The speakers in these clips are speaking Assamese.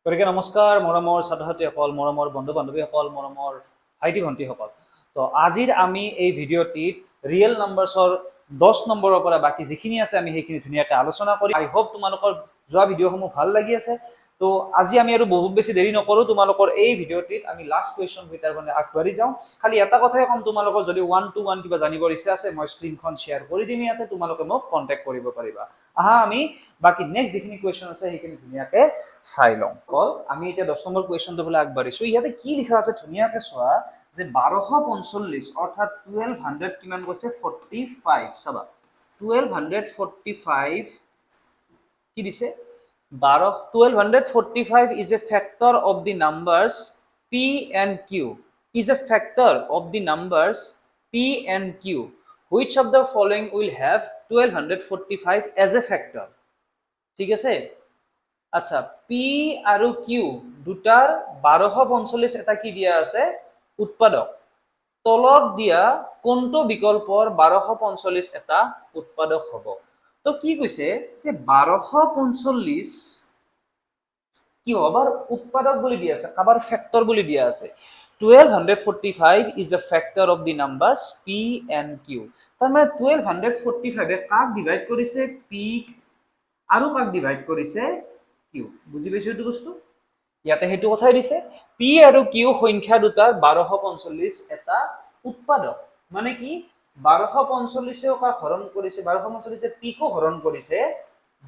গতিকে নমস্কাৰ মৰমৰ ছাত্ৰ-ছাত্ৰীসকল, মৰমৰ বন্ধু-বান্ধৱীসকল, মৰমৰ ভাইটি-ভণ্টিসকল। তো আজিৰ আমি এই ভিডিঅ'টিত ৰিয়েল নাম্বাৰছৰ 10 নম্বৰৰ পৰা বাকী যিখিনি আছে আমি সেইখিনি ধুনীয়াকৈ আলোচনা কৰিম। আই হোপ তোমালোকৰ যোৱা ভিডিঅ'সমূহ ভাল লাগি আছে। তো আজি আমি আৰু বহুত বেছি দেৰি নকৰোঁ, তোমালোকৰ এই ভিডিঅ'টিত আমি লাষ্ট কুৱেশ্যন কেইটাৰ কাৰণে আগবাঢ়ি যাওঁ। খালি এটা কথাই ক'ম, তোমালোকৰ যদি 1-to-1 কিবা জানিবৰ ইচ্ছা আছে, মই স্ক্ৰীনখন শ্বেয়াৰ কৰি দিম ইয়াতে, তোমালোকে মোক কণ্টেক্ট কৰিব পাৰিবা। আহা আমি বাকি নেক্সট যিখিনি কুৱেশ্যন আছে সেইখিনি ধুনীয়াকৈ চাই লওঁ। আমি এতিয়া 10 নম্বৰ কুৱেশ্যনটো বোলে আগবাঢ়িছোঁ। ইয়াতে কি লিখা আছে ধুনীয়াকৈ চোৱা, যে 1245 অৰ্থাৎ 1200 কিমান কৈছে 45। চাবা 1245 কি দিছে 1245 is a factor of the numbers p and q, is a factor of the numbers p and q. Which of the following will have 1245 as a factor? ঠিক আছে। আচ্ছা, পি আৰু কিউ দুটাৰ 1245 এটা কি দিয়া আছে উৎপাদক। তলত দিয়া কোনটো বিকল্পৰ 1245 এটা উৎপাদক হ'ব? তো কি কৈছে যে 1245 কি হবার উৎপাদক বুলি দিয়া আছে, কাবাৰ ফ্যাক্টৰ বুলি দিয়া আছে। 1245 is a factor of the numbers p and q। তাৰ মানে 1245 কাক ডিভাইড কৰিছে? p আৰু কাক ডিভাইড কৰিছে? q। বুজি পাইছো এইটো বস্তু? ইয়াতে সেইটো কথাই দিছে, p আৰু q সংখ্যা দুটাৰ 1245 এটা উৎপাদক। মানে কি 1245 কাক হৰণ কৰিছে? 1245 p কো হৰণ কৰিছে,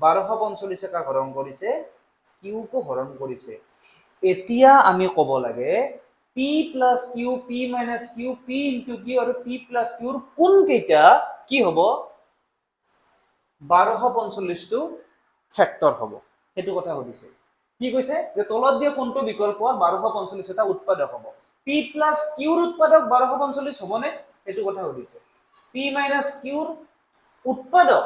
1245 কাক হৰণ কৰিছে? q কো হৰণ কৰিছে। এতিয়া আমি ক'ব লাগে p plus q, p minus q, p into q আৰু p plus q ৰ কোন কেইটা কি হ'ব 1245 টো ফ্যাক্টৰ হ'ব? সেইটো কথা সুধিছে। কি কৈছে যে তলত দিয়া কোনটো বিকল্প 1245 এটা উৎপাদক হ'ব? p plus q ৰ উৎপাদক 1245 হ'বনে? সেইটো কথা সুধিছে। p minus q ৰ উৎপাদক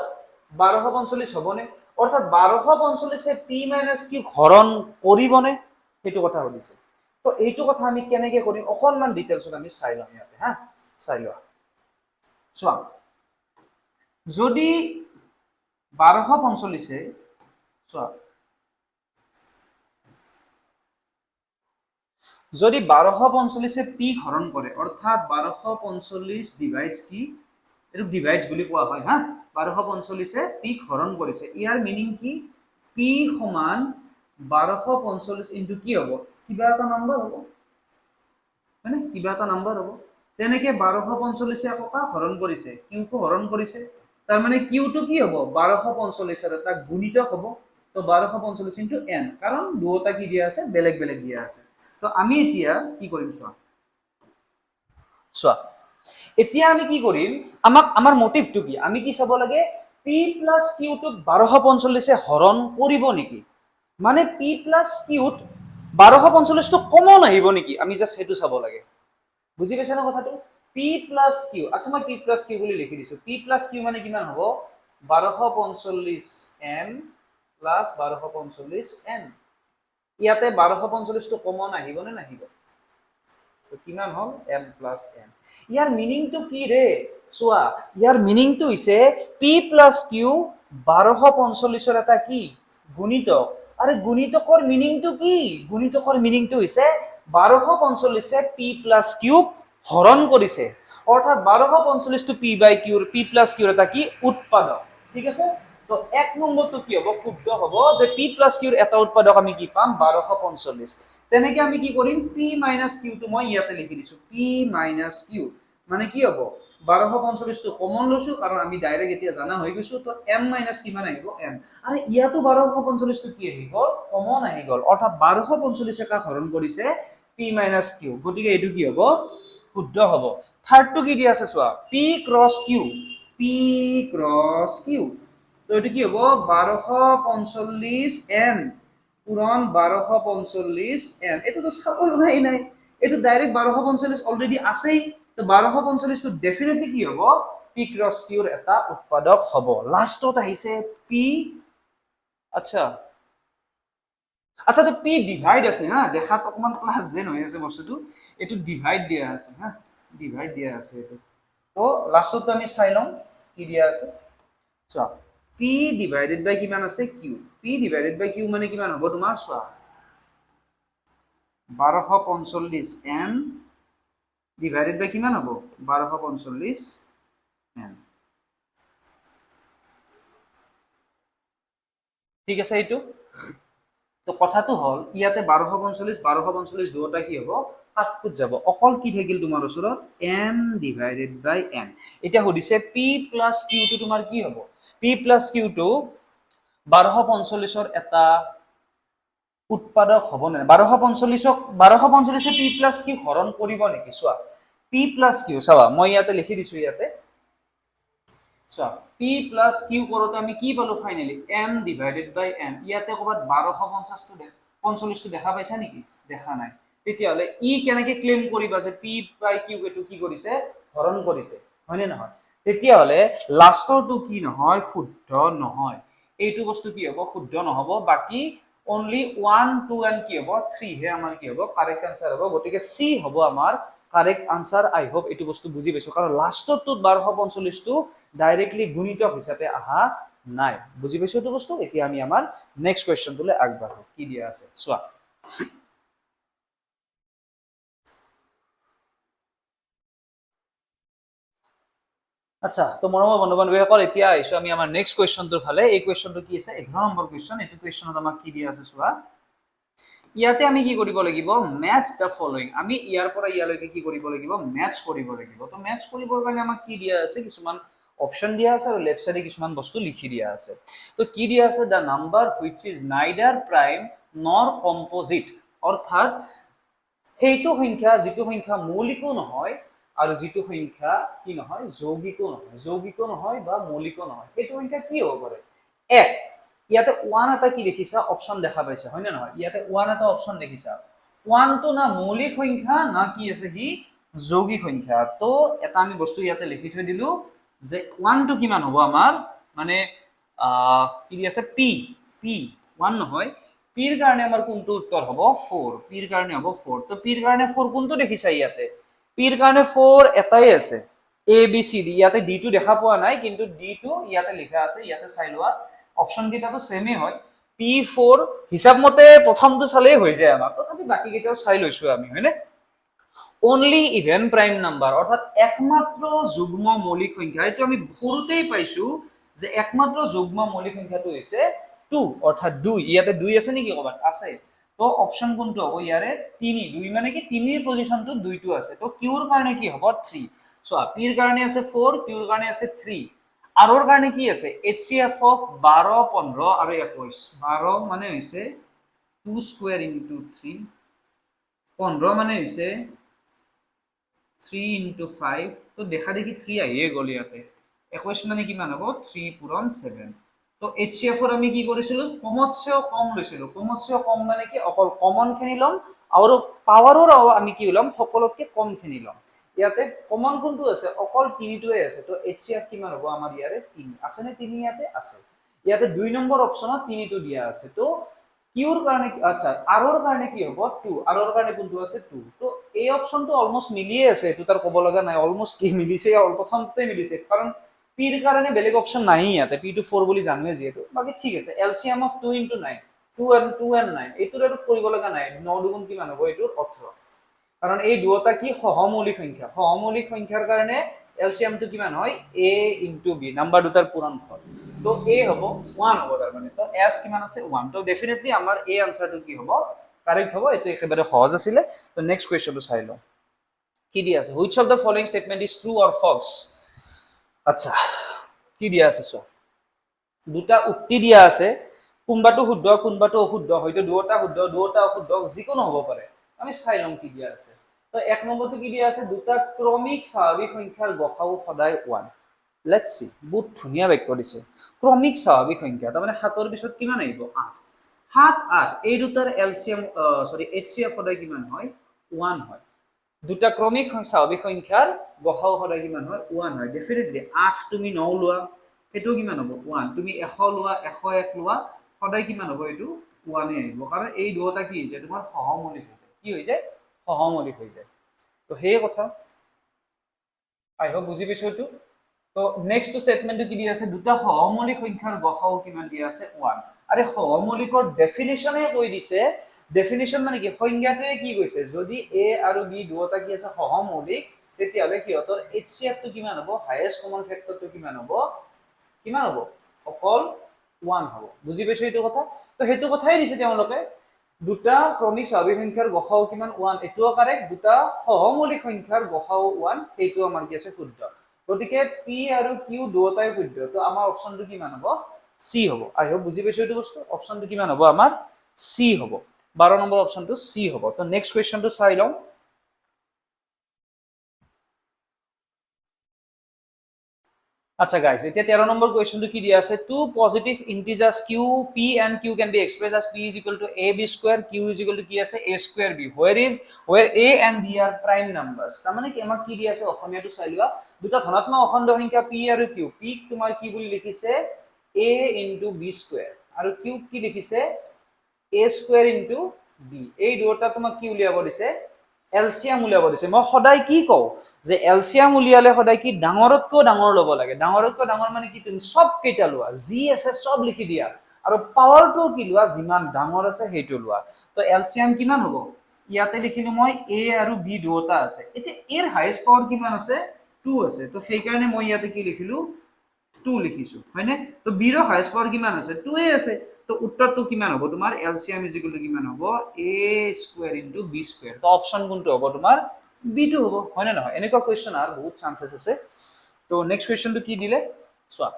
1245 হ'বনে? অৰ্থাৎ 1245 p minus q হৰণ কৰিবনে? সেইটো কথা সুধিছে। তো এইটো কথা আমি কেনেকৈ কৰিম অকনমান ডিটেইলছত আমি চাই লম ইয়াতে। হা, চাই লোৱা। চোৱা, যদি 1245 চোৱা, যদি 1245 পি হৰণ কৰে অৰ্থাৎ 1245 ডিভাইডস কি, এইটো ডিভাইডস বুলি কোৱা হয়। হা, 1245 পি হৰণ কৰিছে, ইয়াৰ মিনিং কি? পি সমান 1245 ইনটু কি হ'ব? কিবা এটা নাম্বাৰ হ'ব, মানে কিবা এটা নাম্বাৰ হ'ব। তেনেকে 1245 আকৌ কাক হৰণ কৰিছে? কিউকো হৰণ কৰিছে। তাৰ মানে কিউটো কি হ'ব? 1245 ৰ এটা গুণিতক হ'ব। তো 1245 ইনটু n, কাৰণ দুটা কি দিয়া আছে? বেলেগ বেলেগ দিয়া আছে। তো আমি এতিয়া কি কৰিম চোৱা, চোৱা এতিয়া আমি কি কৰিম, আমাৰ মোটিভটো কি? আমি কি চাব লাগে? p plus q টোক 1245 হৰণ কৰিব নেকি? মানে p plus q ত 1245 টো কমন আহিব নেকি? আমি জাস্ট সেইটো চাব লাগে। বুজি পাইছা না কথাটো? p plus q, আচ্ছা মই p plus q বুলি লিখি দিছো। p plus q মানে কিমান হ'ব? 1245n plus 1245n। ইয়াতে 1245 টো কমন আহিব নে নাহিব? তো কিমান হ'ল? m plus n। ইয়াৰ মিনিংটো কি ৰে? চোৱা, ইয়াৰ মিনিংটো হৈছে p plus q 1245 ৰ এটা কি গুণিতক। আৰু গুণিতকৰ মিনিংটো কি? গুণিতকৰ মিনিংটো হৈছে 1245 p plus q হৰণ কৰিছে, অৰ্থাৎ 1245 টো p by q, p plus q এটা কি উৎপাদক। ঠিক আছে। তো এক নম্বৰটো কি হ'ব? শুদ্ধ হ'ব যে p plus q ৰ এটা উৎপাদক আমি কি পাম? 1245। তেনেকে আমি কি কৰিম? p minus q টো মই ইয়াতে লিখি দিছো, p minus q মানে কি হ'ব? 1245 টো কমন লৈছো কাৰণ আমি ডাইৰেক্ট এতিয়া জানা হৈ গৈছো। তো m minus কিমান আহিব? m। আৰু ইয়াতো 1245 টো কি আহি গ'ল? কমন আহি গ'ল, অৰ্থাৎ 1245 কাক হৰণ কৰিছে? p minus q। গতিকে এইটো কি হ'ব? শুদ্ধ হ'ব। থাৰ্ডটো কি দিয়া আছে চোৱা, p cross q, p cross q। তো এইটো কি হ'ব? 1245n পূৰণ 1245n। এইটোতো চাব লগাই নাই, এইটো ডাইৰেক্ট 1245 অলৰেডি আছেই। তো 1245 টো ডেফিনেটলি কি হ'ব? p cross q ৰ এটা উৎপাদক হ'ব। লাষ্টত আহিছে p, আচ্ছা আচ্ছা তো p ডিভাইড আছে। হা, দেখাত অকমান ক্লাছ যেন হৈ আছে বস্তুটো, এইটো ডিভাইড দিয়া আছে। হা, ডিভাইড দিয়া আছে এইটো। তো লাষ্টত আমি চাই লওঁ কি দিয়া আছে। চোৱা, p ডিভাইডেড বাই কিমান আছে? q। p ডিভাইডেড বাই q মানে কিমান হ'ব তোমাৰ? চোৱা, 1245 n ডিভাইডেড বাই কিমান হ'ব 1245 n ঠিক আছে এইটো তো কথাটো হল ইয়াতে 1245 দুটা কি হ'ব কাটকুট যাব অকল কি থাকিল তোমাৰ ওচৰত n ডিভাইডেড বাই n এতিয়া সুধিছে p প্লাস q টো তোমাৰ কি হ'ব p প্লাস q টো 1245 ৰ এটা উৎপাদক হ'ব নে 1245 p প্লাস q হৰণ কৰিব নেকি চোৱা p প্লাস q চাবা মই ইয়াতে লিখি দিছো ইয়াতে চোৱা p প্লাস q কৰোতে আমি কি পালো ফাইনালি m ডিভাইডেড বাই n ইয়াতে ক'বাত 1250 টো দেখা পাইছা নেকি দেখা নাই তেতিয়াহলে ই কেনেকৈ ক্লেম কৰিবা যে p বাই q এটো কি কৰিছে হৰণ কৰিছে হয় নে নহয় তেতিয়াহলে লাষ্টৰটো কি নহয় শুদ্ধ নহয় এইটো বস্তু কি হ'ব শুদ্ধ নহব বাকি only 1 2 and কি হ'ব 3 হে আমাৰ কি হ'ব কাৰেক্ট आंसर হ'ব গতিকে সি হ'ব আমাৰ কাৰেক্ট आंसर আই হোপ এটো বস্তু বুজি পাইছো কাৰণ লাষ্টৰটো 1245 টো ডাইৰেক্টলি গুণিতক হিচাপে আহা নাই বুজি পাইছো এটো বস্তু এতিয়া আমি আমাৰ নেক্সট কোৱেশ্চনটোলে আগবাঢ়ো কি দিয়া আছে চোৱা আচ্ছা তো মৰমৰ বন্ধু বান্ধৱীসকল এতিয়া আইছো আমি আমাৰ নেক্সট কোৱেশ্চনটোৰ ফালে এই কোৱেশ্চনটো কি আছে 11 নম্বৰ কোৱেশ্চন এটো কোৱেশ্চনত আমাক কি দিয়া আছে চোৱা ইয়াতে আমি কি কৰিব লাগিব ম্যাচ দা ফলোইং আমি ইয়াৰ পৰা ইয়ালৈকে কি কৰিব লাগিব ম্যাচ কৰিব লাগিব তো ম্যাচ কৰিবৰ কাৰণে আমাক কি দিয়া আছে কিছুমান অপশন দিয়া আছে আৰু লেফট সাইডে কিছুমান বস্তু লিখি দিয়া আছে তো কি দিয়া আছে the number which is নাইদাৰ prime নৰ কম্পোজিট অৰ্থাৎ সেইটো সংখ্যা যেটো সংখ্যা মৌলিকো নহয় আৰু যেটো সংখ্যা কি নহয় যৌগিকো নহয় বা মৌলিকো নহয় সেইটো সংখ্যা কি হ'ব পাৰে এক ইয়াতে 1 এটা কি দেখিছা অপশন দেখা পাইছা হয় না নহয় ইয়াতে 1 এটা অপশন দেখিছা 1 তো না মৌলিক সংখ্যা না কি আছে কি যৌগিক সংখ্যা তো এটা আমি বস্তু ইয়াতে লিখি থৈ দিলো যে 1 তো কিমান হ'ব আমাৰ মানে কি দি আছে p 1 নহয় p ৰ কাৰণে আমাৰ কোনটো উত্তৰ হ'ব 4 p ৰ কাৰণে হ'ব 4 তো p ৰ কাৰণে 4 কোনটো দেখিছা ইয়াতে p ৰ কাৰণে 4 এটাই আছে a b c d ইয়াতে d টো দেখা পোৱা নাই কিন্তু d টো ইয়াতে লিখা আছে ইয়াতে চাই লোৱা অপশন কিটা তো সেমে হয় p4 হিসাব মতে প্ৰথমটো চালেই হৈ যায় আমাৰ তথাপি বাকি কিটাও চাই লৈছো আমি হয়নে only even prime number অর্থাৎ একমাত্র যুগ্ম মৌলিক সংখ্যা এটো আমি সৰুতেই পাইছো যে একমাত্র যুগ্ম মৌলিক সংখ্যাটো হৈছে 2 অর্থাৎ 2 ইয়াতে 2 আছে নেকি কবাত আছে তো অপশন কোনটো হ'ব ইয়াৰে 3 2 মানে কি 3 এৰ পজিশনটো 2 টো আছে তো কিউৰ কাৰণে কি হ'ব 3 সো পিৰ কাৰণে আছে 4 কিউৰ কাৰণে আছে 3 আৰৰ কাৰণে কি আছে HCF অফ 12 15 আৰু 21 12 মানে হৈছে 2 স্কয়ার ইনটু 3 15 মানে হৈছে 3 into 5 তো দেখা দেখি 3 আহিয়ে গ'ল ইয়াতে 21 মানে কিমান হ'ব 3 পূৰণ 7 তো HCF ৰ আমি কি কৰিছিলো কমতছেও কম লৈছিলো কমতছেও কম মানে কি অকল কমন খিনি লম আৰু পাৱাৰৰ আমি কি লম সকলোতকে কম খিনি লম ইয়াতে কমন কোনটো আছে অকল 3 টোৱে আছে তো HCF কিমান হ'ব আমাৰ ইয়াৰে 3 আছে নে 3 ইয়াতে আছে ইয়াতে 2 নম্বৰ অপচনত 3 টো দিয়া আছে তো কিউৰ কাৰণে আচ্ছা আৰৰ কাৰণে কি হ'ব 2 আৰৰ কাৰণে কোনটো আছে 2 তো এই অপশনটো অলমোস্ট মিলিয়ে আছে এটো তাৰ ক'ব লগা নাই অলমোস্ট কি মিলিছে প্ৰথমতে মিলিছে কাৰণ p ৰ কাৰণে বেলেগ অপশন নাই ইয়াতে p to 4 বুলি জানোৱে যেটো বাকি ঠিক আছে LCM of 2 into 9 2 and 9 এইটোৰ আৰু কৰিব লগা নাই 9 দুগুণ কিমান হ'ব এইটোৰ 18 কাৰণ এই দুটা কি সহমৌলিক সংখ্যাৰ কাৰণে LCM টো কিমান হয় a into b নাম্বাৰ দুটাৰ পূৰণফল তো a হ'ব 1 হ'ব তাৰ মানে তো s কিমান আছে 1 তো ডেফিনেটলি আমাৰ a আনসাৰটো কি হ'ব কাৰেক্ট হ'ব এটো একেবাৰে সহজ আছিল তো নেক্সট কোৱেশ্চনটো চাই লও কি দি আছে which of the following statement is true or false আচ্ছা কি দিয়া আছে সো দুটা উক্তি দিয়া আছে কোনবাটো শুদ্ধ কোনবাটো অশুদ্ধ হয়তো দুটা শুদ্ধ দুটা অশুদ্ধ যিকোনো হ'ব পাৰে আমি চাই লম কি দিয়া আছে তো এক নম্বৰটো কি দিয়া আছে দুটা ক্ৰমিক স্বাভাৱিক সংখ্যাৰ গসাউ সদায় 1 লেটস সি বহুত ধুনিয়া বাক্য দিছে ক্ৰমিক স্বাভাৱিক সংখ্যা তাৰ মানে 7 ৰ পিছত কিমান আহিব 8 7 8 এই দুটাৰ এলসিএম সৰি HCF সদায় কিমান হয় 1 হয় দুটা ক্ৰমিক স্বাভাৱিক সংখ্যাৰ গসাউ সদায় কিমান হয় 1 হয় ডেফিনেটলি 8 তুমি 9 লোৱা এটো কিমান হ'ব 1 তুমি 100 লোৱা 101 লোৱা সদায় কিমান হ'ব এটো 1 এ আহিব কাৰণ এই দুটা কি হৈছে তোমাৰ সহমৌলিক হৈছে কি হৈছে সহমৌলিক হৈ যায় তো হেই কথা আই হোপ বুজি পাইছো এটো তো নেক্সট স্টেটমেন্টটো কি দি আছে দুটা সহমৌলিক সংখ্যাৰ গসাউ কিমান দি আছে 1 আৰে সহমৌলিকৰ ডেফিনিশনে কৈ দিছে ডেফিনিশ্যন মানে কি সংজ্ঞাটোৱে কি কৈছে যদি এ আৰু বি দুয়োটা কি আছে সহমৌলিক তেতিয়াহ'লে সিহঁতৰ HCF টো কিমান হ'ব হাইয়েষ্ট কমন ফেক্টৰটো কিমান হ'ব অকল 1 হ'ব বুজি পাইছো এইটো কথা তো সেইটো কথাই দিছে তেওঁলোকে দুটা ক্ৰমিক স্বাভাৱিক সংখ্যাৰ গসাউ কিমান 1 এটোও কাৰেক্ট দুটা সহমৌলিক সংখ্যাৰ গসাউ 1 সেইটো আমাৰ কি আছে শুদ্ধ গতিকে পি আৰু কিউ দুয়োটাই শুদ্ধ তো আমাৰ অপচনটো কিমান হ'ব সি হ'ব আই হোপ বুজি পাইছো এইটো বস্তু অপচনটো কিমান হ'ব আমাৰ সি হ'ব 12 নম্বৰ অপচনটো সি হ'ব তো নেক্সট কোৱেশ্চনটো চাই লওঁ আচ্ছা গাইস এতিয়া 13 নম্বৰ কোৱেশ্চনটো কি দিয়া আছে two positive integers q p and q can be expressed as p is equal to ab square q is equal to কি আছে a square b where a and b are prime numbers তাৰ মানে কি আমাক কি দিয়া আছে অসমীয়াটো চাই লোৱা দুটা ধনাত্মক অখণ্ড সংখ্যা p আৰু q p তোমাৰ কি বুলি লিখিছে a into b square আৰু q কি লিখিছে a square into b এই দুটা তোমাক কি উলিয়াব দিছে এলসিয়াম উলিয়াব দিছে মই সদায় কি কও যে এলসিয়াম উলিয়ালে সদায় কি ডাঙৰতকৈ ডাঙৰ ল'ব লাগে ডাঙৰতকৈ ডাঙৰ মানে কি তুমি সব কেইটা লোৱা জি আছে সব লিখি দিয়া আৰু পাৱাৰটো কি লোৱা যিমান ডাঙৰ আছে সেইটো লোৱা তো এলসিয়াম কিমান হ'ব ইয়াতে লিখিলো মই a আৰু b দুটা আছে এতিয়া এৰ হাইয়েষ্ট পাৱাৰ কিমান আছে 2 আছে তো সেই কাৰণে মই ইয়াতে কি লিখিলো 2 লিখিছো হয়নে তো b ৰ হাইয়েষ্ট পাৱাৰ কিমান আছে 2 এ আছে তো উত্তৰটো কিমান হ'ব তোমাৰ এলসিয়াম ইজ ইকুৱেল টু কিমান হ'ব a square into b square তো অপচন কোনটো হ'ব তোমাৰ b2 হ'ব হয় না নহয় এনেকুৱা কোৱেশ্চন আৰ বহুত চান্সেস আছে তো নেক্সট কোৱেশ্চনটো কি দিলে চোৱা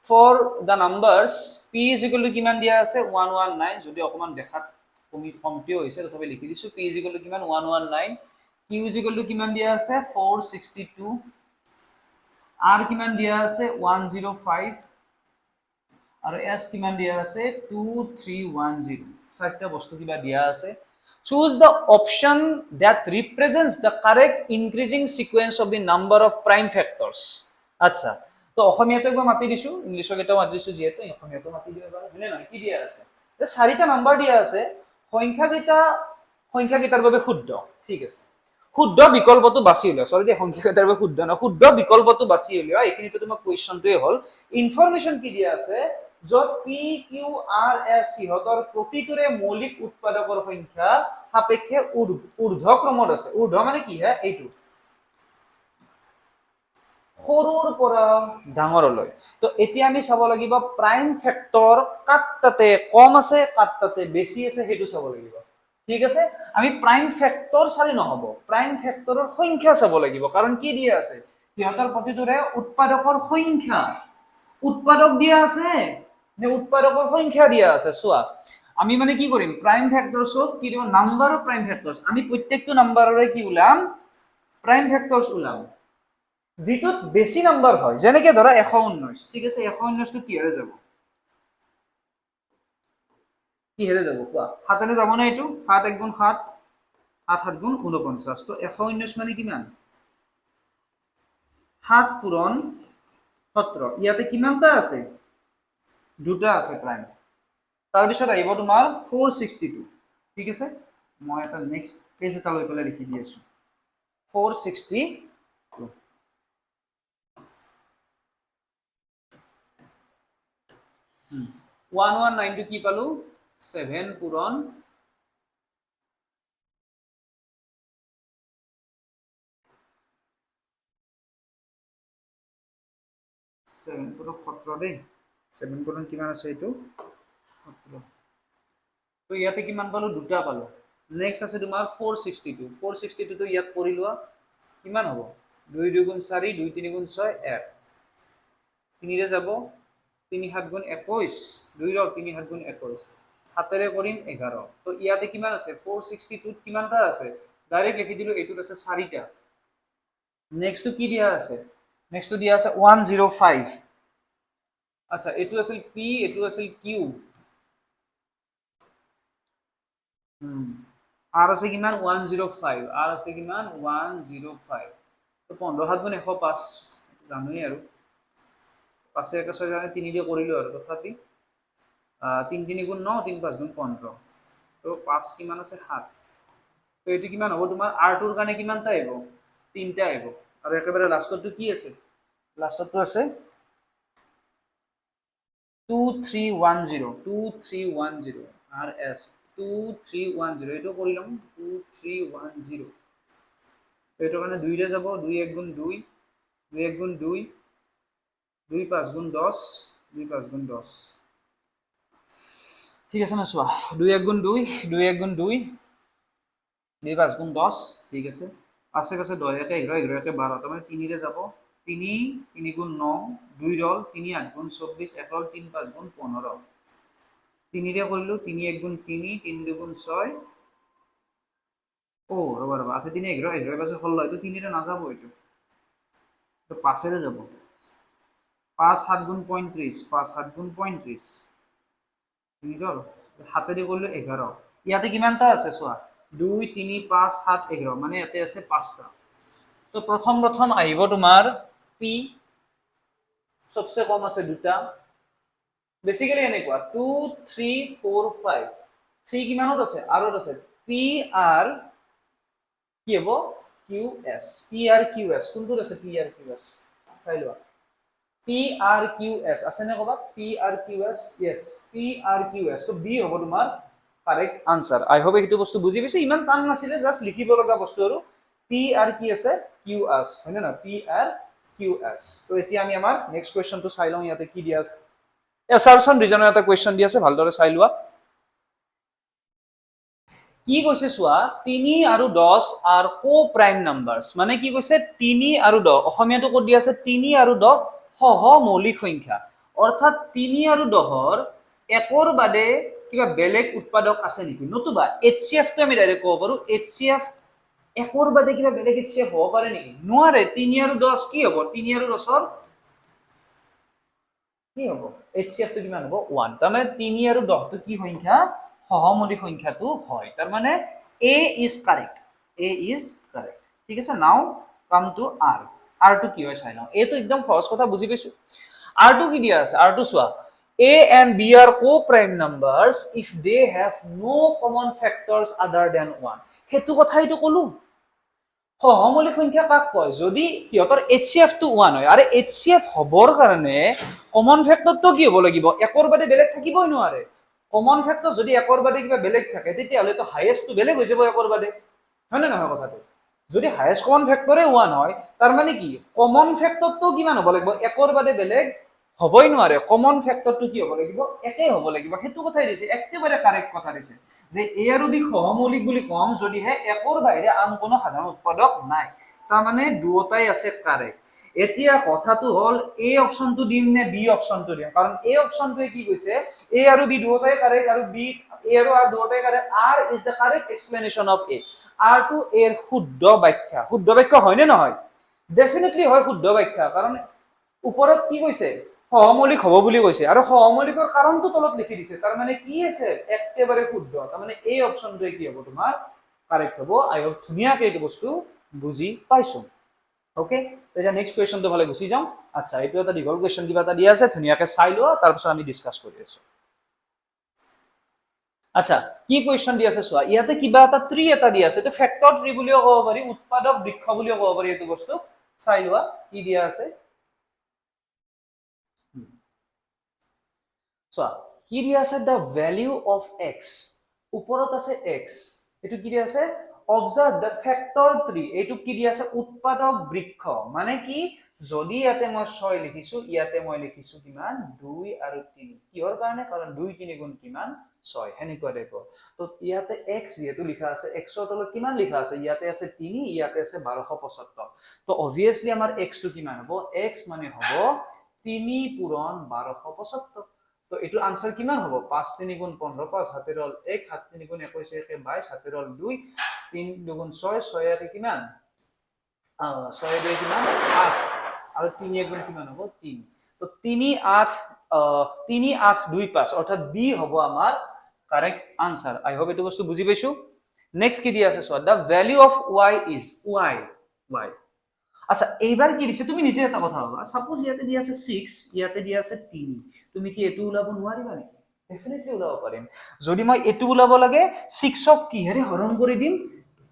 for the numbers p is equal to কিমান দিয়া আছে 119 যদি অকমান দেখাত কমটিও হৈছে তথাপি লিখি দিছো p is equal to কিমান 119 q is equal to কিমান দিয়া আছে 462 r কিমান দিয়া আছে 105 আৰু s কিমান দিয়া আছে 2310 চাৰটা বস্তু কিবা দিয়া আছে choose the option that represents the correct increasing sequence of the number of prime factors আচ্ছা তো অসমীয়াটো একবার মাতি দিছো ইংলিশক এটা মাতি দিছো যেহেতু অসমীয়াটো মাতি দিও এবাৰ হয়নে নহয় কি দিয়া আছে যে চাৰিটা নাম্বাৰ দিয়া আছে সংখ্যাকেইটাৰ বাবে শুদ্ধ ঠিক আছে শুদ্ধ বিকল্পটো বাছি উলিয়া সৰি দে সংখ্যাকেইটাৰ বাবে শুদ্ধ না শুদ্ধ বিকল্পটো বাছি উলিয়া এইখিনিতে তোমাক কোৱেশ্চনটোৱে হ'ল ইনফৰমেশন কি দিয়া আছে যত পি কিউ আৰ এছ সিহঁতৰ প্ৰতিটোৰে মৌলিক উৎপাদকৰ সংখ্যা সাপেক্ষে ঊৰ্ধ্বক্ৰমত আছে ঊৰ্ধ্ব মানে কি হে এইটো সৰুৰ পৰা ডাঙৰলৈ তো এতিয়া আমি চাব লাগিব প্ৰাইম ফেক্টৰ কাট তাতে কম আছে কাট তাতে বেছি আছে হেতু চাব লাগিব ঠিক আছে আমি প্ৰাইম ফেক্টৰ চালি নহব প্ৰাইম ফেক্টৰৰ সংখ্যা চাব লাগিব কাৰণ কি দিয়া আছে সিহঁতৰ প্ৰতিটোৰে উৎপাদকৰ সংখ্যা উৎপাদক দিয়া আছে নে উৎপাদকৰ সংখ্যা দিয়া আছে চোৱা আমি মানে কি কৰিম প্ৰাইম ফেক্টৰছক কি দিব নাম্বাৰ অফ প্ৰাইম ফেক্টৰছ আমি প্ৰত্যেকটো নাম্বাৰৰে কি উলাম প্ৰাইম ফেক্টৰছ উলাম যেটোত বেছি নাম্বাৰ হয় যেনেকে ধৰা 119 ঠিক আছে 119 টো কি হৰে যাব কি হৰে যাব কোৱা হাতেৰে যাব না এটো 7 1 গুণ 7 8 7 গুণ 49 তো 119 মানে কিমান 7 পূৰণ 17 ইয়াতে কিমানটা আছে দুটা আছে প্ৰাইম তাৰ পিছত আহিব তোমাৰ 462 ঠিক আছে মই এটা নেক্সট পেজ এটা লৈ পেলাই লিখি দি আছো 462 119 টো কি পালো 7 পূৰণ 7 পূৰণ 17 দেই 7 পূৰণ কিমান আছে এইটো 17 তো ইয়াতে কিমান পালো দুটা পালো নেক্সট আছে তোমাৰ 462 462 তো ইয়াত কৰি লোৱা কিমান হ'ব 2 2 গুণ 4 2 3 গুণ 6 1 3 ৰে যাব 3 7 গুণ 21 2 ৰ 3 7 গুণ 21 হাতেৰে কৰিম 11 তো ইয়াতে কিমান আছে 462 কিমানটা আছে ডাইৰেক্ট লিখি দিলো এইটোত আছে 4টা নেক্সট কি দিয়া আছে নেক্সট দিয়া আছে 105 আচ্ছা এটো আছিল পি এটো আছিল কিউ আর আছে কিমান 105 আর আছে কিমান 105 তো 15 7 গুণ 105 জানোই আৰু পাছে একা 6 জানে 3 দিয়ে কৰিলো আৰু তথাপি 3 3 গুণ 9 3 5 গুণ 15 তো 5 কিমান আছে 7 তো এটো কিমান হ'ব তোমাৰ r টোৰ কাৰণে কিমানটা আহিব 3টা আহিব আৰু একেবাৰে লাষ্টটো কি আছে লাষ্টটো আছে 2310 2310 rs 2310 এটো কৰি লম 2310 এটো কাৰণে 2 ৰে যাব 2 1 গুণ 2 2 1 গুণ 2 2 5 গুণ 10 2 5 গুণ 10 ঠিক আছে না চোৱা 2 1 গুণ 2 2 1 গুণ 2 2 5 গুণ 10 ঠিক আছে আছে কাছে 10 একে 11 11 একে 12 তাৰ মানে 3 ৰে যাব 3 3 গুণ 9 2 রল 3 8 গুণ 24 1 রল 3 5 গুণ 15 3 রে করলো 3 1 গুণ 3 3 2 গুণ 6 ও রবা রবা আতে 3 11 11 কাছে হল তো 3 রে না যাব এটা তো 5 রে যাব 5 7 গুণ 35 5 7 গুণ 35 3 রল হাতে রে করলো 11 ইয়াতে কিমানটা আছে সোয়া 2 3 5 7 11 মানে ইয়াতে আছে 5টা তো প্রথম প্রথম আইব তোমার পি সবচেয়ে কম আছে দুটা বেসিক্যালি এনেকুৱা 2 3 4 5 3 কিমানত আছে আৰু আছে পি আৰ কি হ'ব কিউ এস পি আৰ কিউ এস কোনটো আছে পি আৰ কিউ এস চাই লোৱা পি আর কিউ এস আছে নে কবা পি আর কিউ এস ইয়েস পি আর কিউ এস তো বি হ'ব তোমাৰ কারেক্ট আনসার আই হোপ এইটো বস্তু বুজি পাইছে ইমান টান নাছিলে জাস্ট লিখিব লগা বস্তু আৰু পি আৰ কি আছে কিউ এস হয় না পি আৰ কিউ এস তো এতিয়া আমি আমাৰ নেক্সট কোৱেশ্চনটো চাই লওঁ ইয়াতে কি দিয়া আছে এছাৰছন ৰিজনৰ এটা কুৱেশ্যন দি আছে ভালদৰে চাই লোৱা কি কৈছে চোৱা 3 আৰু 10 আৰ কো প্ৰাইম নাম্বাৰস মানে কি কৈছে 3 আৰু 10 অসমীয়াটো ক'ত দি আছে 3 আৰু 10 সহমৌলিক সংখ্যা অৰ্থাৎ 3 আৰু 10ৰ একৰ বাদে কিবা বেলেগ উৎপাদক আছে নেকি নতুবা এইচচিএফ টো আমি ডাইৰেক্ট ক'ব পাৰো এইচচিএফ একৰ বাদে কিবা বেলেগ এইচচিএফ হ'ব পাৰে নেকি নোৱাৰে 3 আৰু 10 কি হ'ব 3 আৰু 10ৰ কি হ'ব এইচচিএফ টো কিমান হ'ব 1 তাৰ মানে 3 আৰু 10 টো কি সংখ্যা সহমৌলিক সংখ্যাটো হয় তাৰ মানে A is correct A is correct ঠিক আছে নাও come to are are two কি হয় চাই নাও এ তো একদম সহজ কথা বুজি পাইছো আর টু কি দিয়া আছে আর টু চোৱা A and B are co-prime numbers if they have no common factors other than 1 হেতু কথাইটো কলো সহমৌলিক সংখ্যা কাক কয় যদি সিহঁতৰ HCF টো 1 হয় আৰু HCF হবৰ কাৰণে কমন ফ্যাক্টৰটো কি হ'ব লাগিব একৰ বাদে বেলেগ থাকিবই নোৱাৰে কমন ফ্যাক্টৰ যদি একৰ বাদে কিবা বেলেগ থাকে তেতিয়া হলে তো হাইয়েস্ট টো বেলেগ হৈ যাব একৰ বাদে হয় না নহয় কথাটো যদি হাইয়েস্ট কমন ফ্যাক্টৰে 1 হয় তাৰ মানে কি কমন ফ্যাক্টৰটো কিমান হ'ব লাগিব একৰ বাদে বেলেগ হবই নোৱাৰে কমন ফ্যাক্টৰটো কি হ'ব লাগিব একে হ'ব লাগিব হেতু কথাই দিছে একেবাৰে কাৰেক্ট কথা দিছে যে এ আৰু বি সহমৌলিক বুলি কম যদিহে একৰ বাহিৰে আন কোনো সাধাৰণ উৎপাদক নাই তাৰ মানে দুটাই আছে কারেক্ট এতিয়া কথাটো হল এ অপশনটো দিম নে বি অপশনটো দিম কাৰণ এ অপশনটোৱে কি কৈছে এ আৰু বি দুটাই কাৰেক্ট আৰু বি এ আৰু আর দুটাই correct R is the correct explanation of A R টু এর শুদ্ধ ব্যাখ্যা হয় নে নহয় ডেফিনেটলি হয় শুদ্ধ ব্যাখ্যা কাৰণ ওপৰত কি কৈছে সহমৌলিক হ'ব বুলি কৈছে আৰু সহমৌলিকৰ কাৰণটো তলত লিখি দিছে তাৰ মানে কি আছে একেবাৰে শুদ্ধ তাৰ মানে এই অপশনটোৱে কি হ'ব তোমাৰ কারেক্ট হ'ব আই হোপ ধুনিয়াকে এই বস্তু বুজি পাইছো ওকে এতিয়া নেক্সট কোৱেশ্চনটো ভালে গুছি যাওঁ আচ্ছা এইটো এটা দীঘল কোৱেশ্চন কিবা এটা দিয়া আছে ধুনিয়াকে চাই লোৱা তাৰ পিছত আমি ডিসকাস কৰি আছো আচ্ছা কি কোৱেশ্চন দি আছে চোৱা ইয়াতে কিবা এটা ট্ৰি এটা দি আছে এটা ফ্যাক্টৰ ট্ৰি বুলিও ক'ব পাৰি উৎপাদক বৃক্ষ বুলিও ক'ব পাৰি এইটো বস্তু চাই লোৱা কি দিয়া আছে চোৱা কি দিয়া আছে the value of x ওপৰত আছে x এটো কি দিয়া আছে observe the factor 3 এটো কি দিয়া আছে উৎপাদক বৃক্ষ মানে কি যদি ইয়াতে মই 6 লিখিছো ইয়াতে মই লিখিছো কিমান 2 আৰু 3 কিহৰ কাৰণে কাৰণ 2 3 গুণ কিমান 6 হেনেকুৱা দেখো তো ইয়াতে x যেটো লিখা আছে x ৰ তলত কিমান লিখা আছে ইয়াতে আছে 3 ইয়াতে আছে 1275 তো obviously আমাৰ x টো কিমান হ'ব x মানে হ'ব 3 পূৰণ 1275 তো এটো আনসাৰ কিমান হ'ব 5 3 গুণ 15 5 হাতেৰ হল 1 7 3 গুণ 21 1 22 হাতেৰ হল 2 3 2 গুণ 6 6 এতে কিমান 6 2 কিমান 8 আৰু 3 1 গুণ কিমান হ'ব 3 তো 3 8 3 8 2 5 অৰ্থাৎ বি হ'ব আমাৰ কারেক্ট আনসার আই হোপ এটো বস্তু বুজি পাইছো নেক্সট কি দিয়া আছে so the value of y is y আচ্ছা এইবার কি দিছে তুমি নিজে এটা কথা ভাবা সাপোজ ইয়াতে দিয়া আছে 6 ইয়াতে দিয়া আছে 3 তুমি কি এটো উলাব নোৱাৰিবা নেকি ডেফিনেটলি উলাব পাৰিম যদি মই এটো উলাব লাগে 6 ক কিহেৰে হৰণ কৰি দিম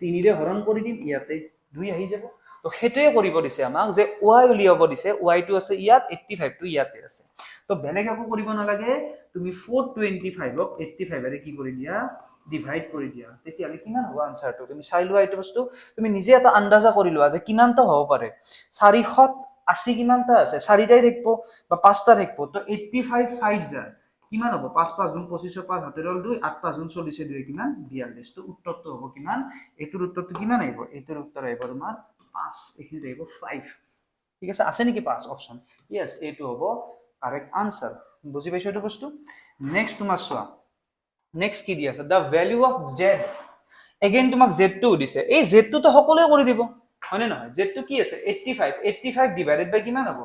3 ৰে হৰণ কৰি দিম ইয়াতে 2 আহি যাব তো হেটোৱে কৰিব দিছে আমাক যে y উলিয়াব দিছে y টো আছে ইয়াত 85 টো ইয়াতে আছে তো বেলেগ একো কৰিব নালাগে তুমি 425 ক 85 এৰে কি কৰি দিয়া ডিভাইড কৰি দিয়া তেতিয়াহ'লে কিমান হ'ব আনসাৰটো তুমি চাই লোৱা এইটো বস্তু তুমি নিজে এটা আন্দাজা কৰি লোৱা যে কিমানটা হ'ব পাৰে 480 কিমানটা আছে চাৰিটাই থাকিব বা পাঁচটা থাকিব তো 85 5 যায় কিমান হ'ব 5 5 গুণ 25 5 হাতেৰ 2 8 5 গুণ 40 2 কিমান 42 তো উত্তৰটো হ'ব কিমান এইটোৰ উত্তৰটো কিমান আহিব এইটোৰ উত্তৰ আহিব তোমাৰ 5 এইখিনি আহিব 5 ঠিক আছে নেকি 5 অপচন ইয়েস এইটো হ'ব কারেক্ট আনসার বুজি পাইছো এইটো বস্তু নেক্সট তোমাৰ চোৱা নেক্সট কি দি আছে দা ভ্যালু অফ জেড এগেইন তোমাক জেড টো দিছে এই জেড টো তো সকলোৱে কৰি দিব হয়নে নহয় জেড টো কি আছে 85 ডিভাইডেড বাই কিমান হ'ব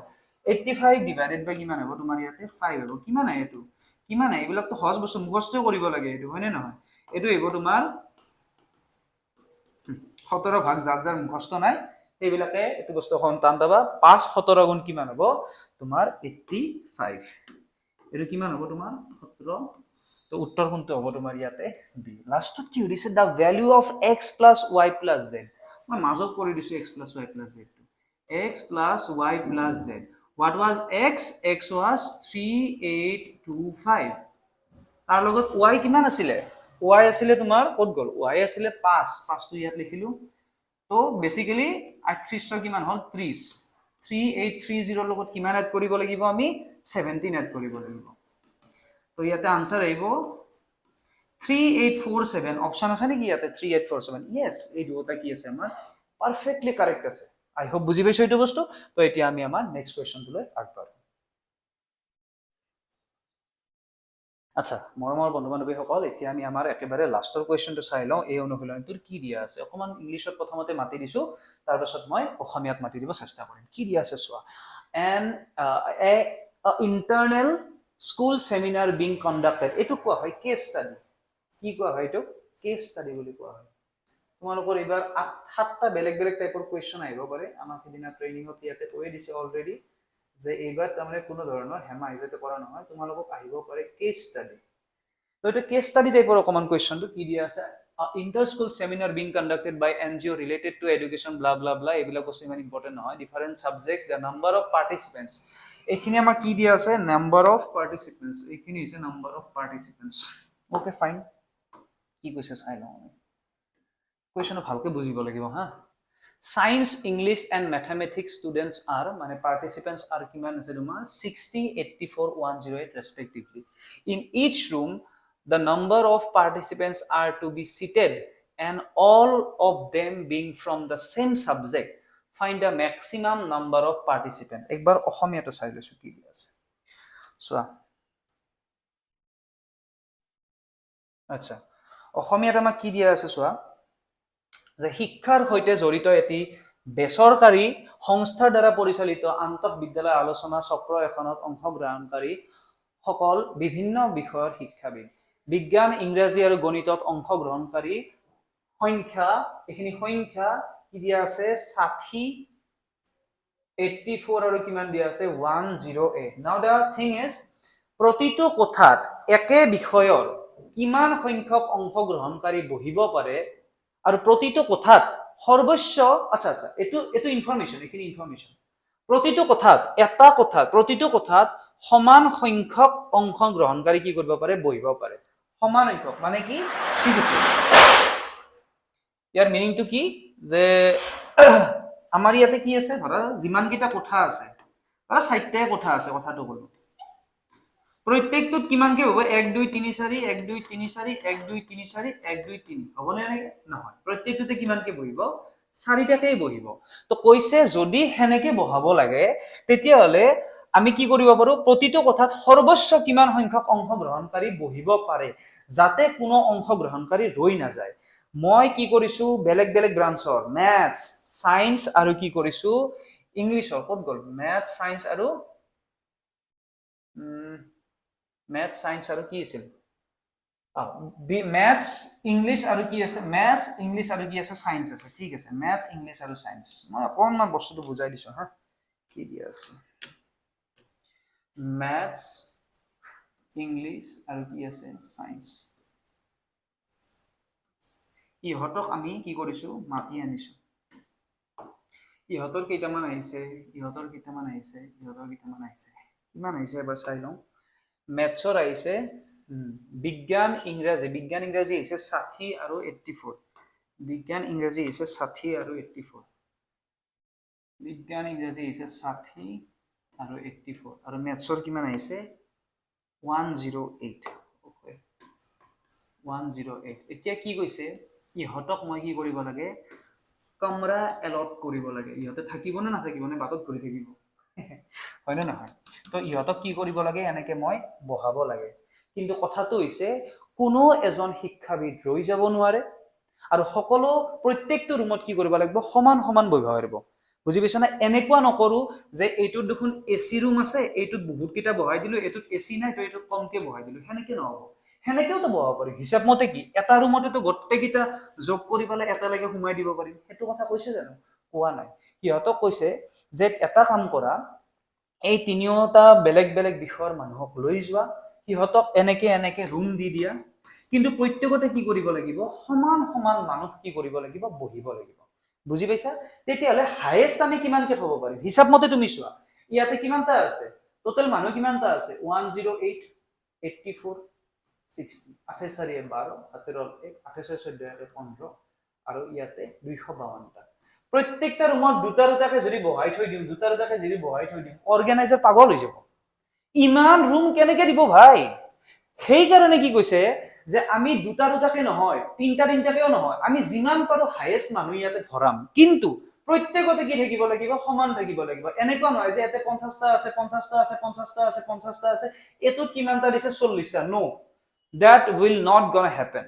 85 ডিভাইডেড বাই কিমান হ'ব তোমাৰ ইয়াতে 5 হ'ব কিমান আহে এইটো কিমান আহে এইবিলাক তো সহজ বস্তু মুখস্থ কৰিব লাগে এইটো হয়নে নহয় এইটো আহিব তোমাৰ 17 ভাগ যাৰ যাৰ মুখস্থ নাই এইবিলাকে এইটো বস্তু সন্তান দাবা 5 17 গুণ কিমান হ'ব তোমাৰ 85 এইটো কিমান হ'ব তোমাৰ 17 তো উত্তৰ কোনটো হ'ব তোমাৰ ইয়াতে বি লাষ্টত কি হৈছে দা value of x plus y plus z মই মাজত কৰি দিছো x plus y plus z x plus y plus z what was x was 3825 তাৰ লগত y কিমান আছিল y আছিল তোমাৰ ক'ত গ'ল y আছিল 5 টো ইয়াত লিখিলো তো বেসিক্যালি 38 কিমান হল 30 3830 লগত কিমান এড কৰিব লাগিব আমি 17 এড কৰিব লাগিব তো ইয়াতে আনসার আহিব 3847 অপশন আছে নেকি ইয়াতে 3847 ইয়েস এই দুটা কি আছে আমাৰ পারফেক্টলি কারেক্ট আছে আই হোপ বুজি পাইছো এইটো বস্তু তো এতিয়া আমি আমাৰ নেক্সট কোৱেশ্চনটোলৈ আগবাঢ়ো আচ্ছা মৰমৰ বন্ধু বান্ধৱীসকল এতিয়া আমি আমাৰ একেবাৰে লাষ্টৰ কুৱেশ্যনটো চাই লওঁ এই অনুশীলনটোৰ কি দিয়া আছে অকমান ইংলিছত প্ৰথমতে মাতি দিছো তাৰ পাছত মই অসমীয়াত মাতি দিব চেষ্টা কৰিম কি দিয়া আছে চোৱা N internal school seminar being conducted এইটো কোৱা হয় কেছ ষ্টাডি কি কোৱা হয় এইটো কেছ ষ্টাডি বুলি কোৱা হয় তোমালোকৰ এবাৰ 7টা বেলেগ বেলেগ টাইপৰ কুৱেশ্যন আহিব পাৰে আমাৰ সেদিনা ট্ৰেইনিঙত ইয়াতে কৈ দিছে অলৰেডি যে এইবাৰ তাৰমানে কোনো ধৰণৰ হেমা হিজাতে কৰা নহয় তোমালোকক আহিব পাৰে কেছ ষ্টাডি তো এটা কেছ ষ্টাডি টাইপৰ অকমান কুৱেশ্যনটো কি দিয়া আছে inter school seminar being conducted by NGO related to education blah blah blah এইবিলাক বস্তু ইমান ইম্পৰ্টেণ্ট নহয় different subjects the number of participants এইখিনি আমাক কি দিয়া আছে নাম্বাৰ অফ পাৰ্টিচিপেণ্টছ এইখিনি হৈছে number of participants okay fine কি কৈছে চাই লওঁ আমি কুৱেশ্যনটো ভালকে বুজিব লাগিব হা Science, English and Mathematics students are participants are kiman ase tuma 60 84 108 respectively in each room the number of participants are to be seated and all of them being from the same subject find the maximum number of participants ekbar ohomia to sai loisu ki ase so acha ohomia ta ma ki dia ase soa যে শিক্ষাৰ সৈতে জড়িত এটি বেসৰকাৰী সংস্থাৰ দ্বাৰা পৰিচালিত আন্তঃ বিদ্যালয় আলোচনা চক্ৰ এখনত অংশগ্ৰহণকাৰী সকল বিভিন্ন বিষয়ৰ শিক্ষাবিদ বিজ্ঞান ইংৰাজী আৰু গণিতত অংশগ্ৰহণকাৰী সংখ্যা এখিনি সংখ্যা কি দিয়া আছে 60 84 আৰু কিমান দিয়া আছে 108 নাও দা থিং ইজ প্ৰতিটো কথাত একে বিষয়ৰ কিমান সংখ্যক অংশগ্ৰহণকাৰী বহিব পাৰে আৰু প্ৰতিটো কথাত সৰ্বস্ব আচ্ছা আচ্ছা এটো ইনফৰমেশন এখিনি ইনফৰমেশন প্ৰতিটো কথাত সমান সংখ্যক অংশগ্ৰহণকাৰী কি কৰিব পাৰে বহিব পাৰে সমান সংখ্যক মানে কি ঠিক আছে ইয়াৰ মিনিংটো কি যে আমাৰ ইয়াতে কি আছে ধৰা যিমান কিটা কথা আছে ধৰা 60টা কথা আছে কথাটো কলো প্ৰত্যেকটোত কিমানকে হ'ব 1 2 3 4 1 2 3 4 1 2 3 4 1 2 3 হ'বনে নহয় প্ৰত্যেকটোতে কিমানকে বহিব 4টাকেই বহিব তো কৈছে যদি হেনেকে বহাব লাগে তেতিয়া হলে আমি কি কৰিব পাৰো প্ৰতিটো কথাত সৰ্বস্ব কিমান সংখ্যক অংশগ্ৰহণকাৰী বহিব পাৰে যাতে কোনো অংশগ্ৰহণকাৰী ৰৈ না যায় মই কি কৰিছো বেলেগ বেলেগ ব্ৰাঞ্চৰ ম্যাথছ সায়েন্স আৰু কি কৰিছো ইংলিছৰ ক'ত গল ম্যাথছ সায়েন্স আৰু ম্যাথ সায়েন্স আৰু কি আছিল ম্যাথছ ইংলিশ আৰু কি আছে ম্যাথছ ইংলিশ আৰু কি আছে সায়েন্স আছে ঠিক আছে ম্যাথছ ইংলিশ আৰু সায়েন্স মই অকনমান বস্তুটো বুজাই দিছো হা কি দি আছে ম্যাথছ ইংলিশ আৰু কি আছে সায়েন্স ইহতক আমি কি কৰিছো মাতি আনিছো ইহতৰ কেইটামান আহিছে কিমান আহিছে এবাৰ চাই লওঁ ম্যাথছৰ আহিছে বিজ্ঞান ইংৰাজী হৈছে 60 আৰু 84 বিজ্ঞান ইংৰাজী হৈছে 60 আৰু 84 বিজ্ঞান ইংৰাজী হৈছে 60 আৰু 84 আৰু মেথছৰ কিমান আহিছে 108 ওকে 108 এতিয়া কি কৈছে ইহঁতক মই কি কৰিব লাগে কমৰা এলট কৰিব লাগে ইহঁতে থাকিব নে নাথাকিব নে বাটত ঘূৰি থাকিব হয় নে নহয় তো ইহঁতক কি কৰিব লাগে এনেকে মই বহাব লাগে কিন্তু কথাটো হৈছে কোনো এজন শিক্ষাবিদ ৰৈ যাব নোৱাৰে আৰু সকলো প্ৰত্যেকটো ৰুমত কি কৰিব লাগিব সমান সমান বহিব পাৰিব বুজি পাইছা না এনেকুৱা নকৰো যে এইটোত দেখোন এসি ৰুম আছে এইটোত বহুত কিটা বহাই দিলো এইটোত এসি নাই তো এইটোত কমকে বহাই দিলো সেনেকে নহব সেনেকেও তো বহাব পাৰি হিচাপ মতে কি এটা ৰুমতে তো গোটেইকেইটা যোগ কৰি পেলাই এটালৈকে সোমাই দিব পাৰিম সেইটো কথা কৈছে জানো কোৱা নাই সিহঁতক কৈছে যে এটা কাম কৰা এই তিনিওটা বেলেগ বেলেগ বিষয়ৰ মানুহক লৈ যোৱা সিহঁতক এনেকে এনেকে ৰুম দি দিয়া কিন্তু প্ৰত্যেকতে কি কৰিব লাগিব সমান সমান মানুহ কি কৰিব লাগিব বহিব লাগিব বুজি পাইছা তেতিয়াহলে হাইয়েস্ট আমি কিমানকে থব পাৰিম হিচাপ মতে তুমি চোৱা ইয়াতে কিমানটা আছে টোটাল মানুহ কিমানটা আছে 108 84 60 28 4 12 18 28 14 15 আৰু ইয়াতে 252টা প্ৰত্যেকটা ৰুমত দুটা দুটাকে যদি বহাই থৈ দিম দুটা দুটাকে যদি বহাই থৈ দিম অৰ্গানাইজাৰ পাগল হৈ যাব ইমান ৰুম কেনেকে দিব ভাই সেই কাৰণে কি কৈছে যে আমি দুটা দুটাকে নহয় তিনটা তিনটাকেও নহয় আমি যিমান পাৰো হাইয়েস্ট মানুহ ইয়াতে ধৰাম কিন্তু প্ৰত্যেকতে কি থাকিব লাগিব সমান থাকিব লাগিব এনেকুৱা নহয় যে ইয়াতে 50টা আছে 50টা আছে 50টা আছে 50টা আছে এটোত কিমানটা দিছে 40টা no that will not gonna happen